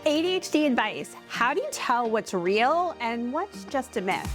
ADHD advice. How do you tell what's real and what's just a myth?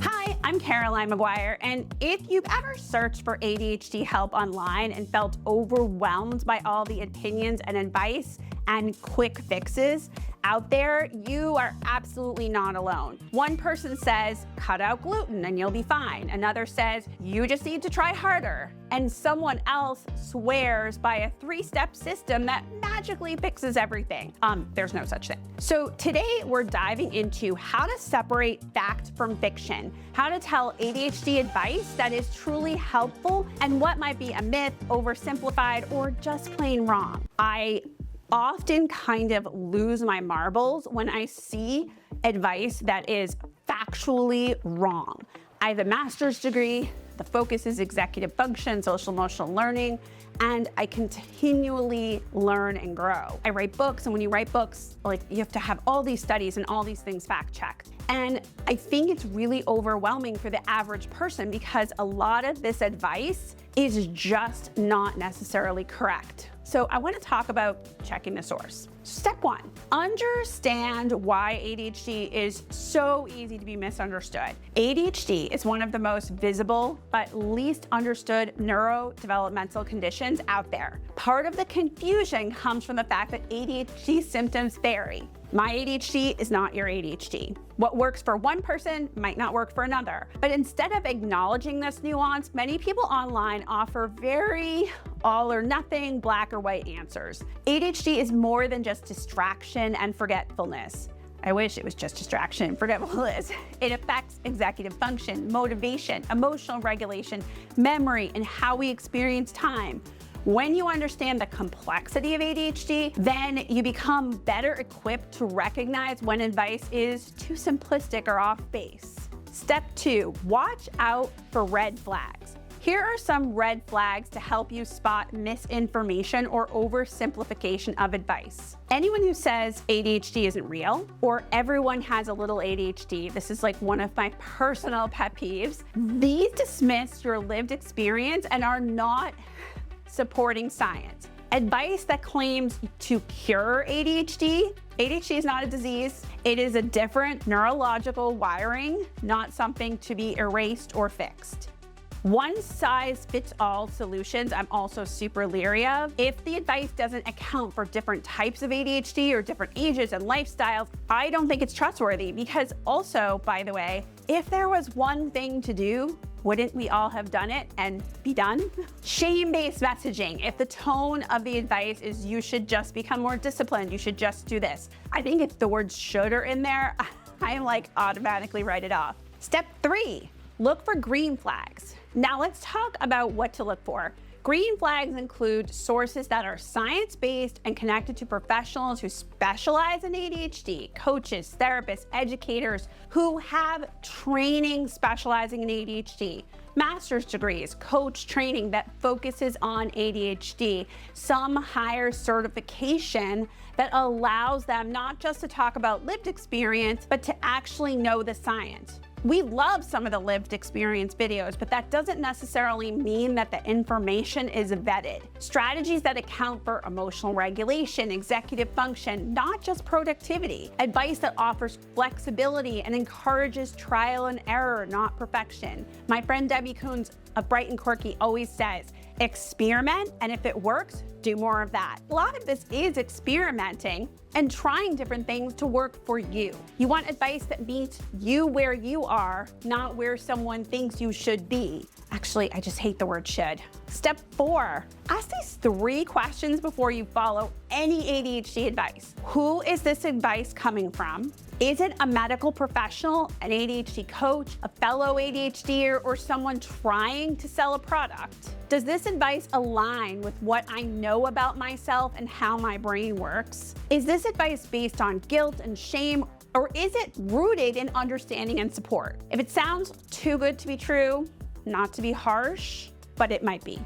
Hi, I'm Caroline Maguire, and if you've ever searched for ADHD help online and felt overwhelmed by all the opinions and advice and quick fixes out there, you are absolutely not alone. One person says, cut out gluten and you'll be fine. Another says, you just need to try harder. And someone else swears by a 3-step system that magically fixes everything. There's no such thing. So today we're diving into how to separate fact from fiction, how to tell ADHD advice that is truly helpful, and what might be a myth, oversimplified, or just plain wrong. I often kind of lose my marbles when I see advice that is factually wrong. I have a master's degree, the focus is executive function, social emotional learning, and I continually learn and grow. I write books, and when you write books, you have to have all these studies and all these things fact checked. And I think it's really overwhelming for the average person because a lot of this advice is just not necessarily correct. So I want to talk about checking the source. Step 1, understand why ADHD is so easy to be misunderstood. ADHD is one of the most visible but least understood neurodevelopmental conditions out there. Part of the confusion comes from the fact that ADHD symptoms vary. My ADHD is not your ADHD. What works for one person might not work for another. But instead of acknowledging this nuance, many people online offer very all or nothing, black or white answers. ADHD is more than just distraction and forgetfulness. I wish it was just distraction and forgetfulness. It affects executive function, motivation, emotional regulation, memory, and how we experience time. When you understand the complexity of ADHD, then you become better equipped to recognize when advice is too simplistic or off base. Step 2, watch out for red flags. Here are some red flags to help you spot misinformation or oversimplification of advice. Anyone who says ADHD isn't real, or everyone has a little ADHD, this is like one of my personal pet peeves. These dismiss your lived experience and are not supporting science. Advice that claims to cure ADHD. ADHD is not a disease. It is a different neurological wiring, not something to be erased or fixed. One-size-fits-all solutions I'm also super leery of. If the advice doesn't account for different types of ADHD or different ages and lifestyles, I don't think it's trustworthy because also, by the way, if there was one thing to do, wouldn't we all have done it and be done? Shame-based messaging. If the tone of the advice is you should just become more disciplined, you should just do this. I think if the word should are in there, I automatically write it off. Step 3, look for green flags. Now let's talk about what to look for. Green flags include sources that are science-based and connected to professionals who specialize in ADHD, coaches, therapists, educators who have training specializing in ADHD, master's degrees, coach training that focuses on ADHD, some higher certification that allows them not just to talk about lived experience, but to actually know the science. We love some of the lived experience videos, but that doesn't necessarily mean that the information is vetted. Strategies that account for emotional regulation, executive function, not just productivity. Advice that offers flexibility and encourages trial and error, not perfection. My friend Debbie Coons of Bright and Quirky always says, experiment, and if it works, do more of that. A lot of this is experimenting and trying different things to work for you. You want advice that meets you where you are, not where someone thinks you should be. Actually, I just hate the word should. Step 4, ask these 3 questions before you follow any ADHD advice. Who is this advice coming from? Is it a medical professional, an ADHD coach, a fellow ADHDer, or someone trying to sell a product? Does this advice align with what I know about myself and how my brain works? Is this advice based on guilt and shame, or is it rooted in understanding and support? If it sounds too good to be true, not to be harsh, but it might be.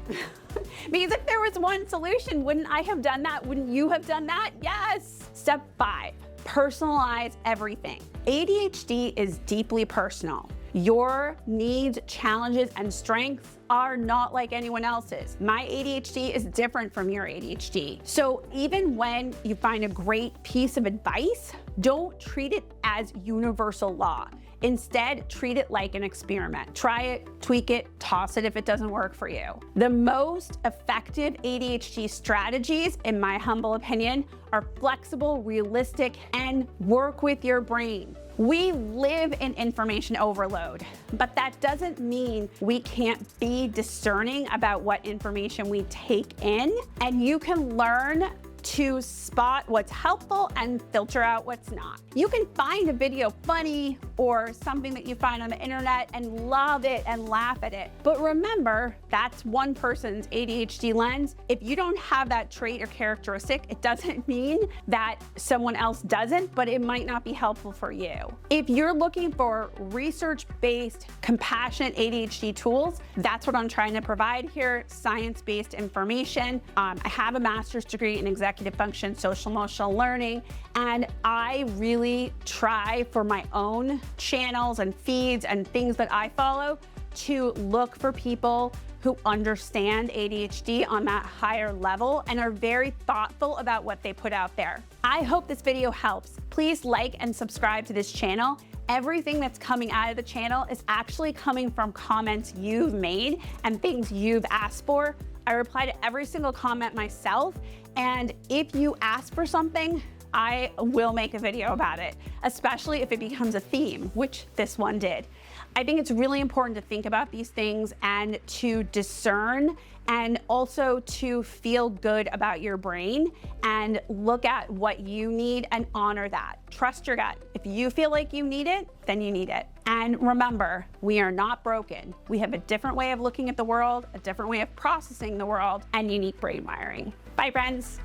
Because if there was one solution, wouldn't I have done that? Wouldn't you have done that? Yes. Step 5, personalize everything. ADHD is deeply personal. Your needs, challenges, and strengths are not like anyone else's. My ADHD is different from your ADHD. So even when you find a great piece of advice, don't treat it as universal law. Instead, treat it like an experiment. Try it, tweak it, toss it if it doesn't work for you. The most effective ADHD strategies, in my humble opinion, are flexible, realistic, and work with your brain. We live in information overload, but that doesn't mean we can't be discerning about what information we take in, and you can learn to spot what's helpful and filter out what's not. You can find a video funny or something that you find on the internet and love it and laugh at it. But remember, that's one person's ADHD lens. If you don't have that trait or characteristic, it doesn't mean that someone else doesn't, but it might not be helpful for you. If you're looking for research-based, compassionate ADHD tools, that's what I'm trying to provide here, science-based information. I have a master's degree in executive function, social emotional learning, and I really try for my own channels and feeds and things that I follow to look for people who understand ADHD on that higher level and are very thoughtful about what they put out there. I hope this video helps. Please like and subscribe to this channel. Everything that's coming out of the channel is actually coming from comments you've made and things you've asked for. I reply to every single comment myself, and if you ask for something, I will make a video about it, especially if it becomes a theme, which this one did. I think it's really important to think about these things and to discern, and also to feel good about your brain and look at what you need and honor that. Trust your gut. If you feel like you need it, then you need it. And remember, we are not broken. We have a different way of looking at the world, a different way of processing the world, and unique brain wiring. Bye, friends.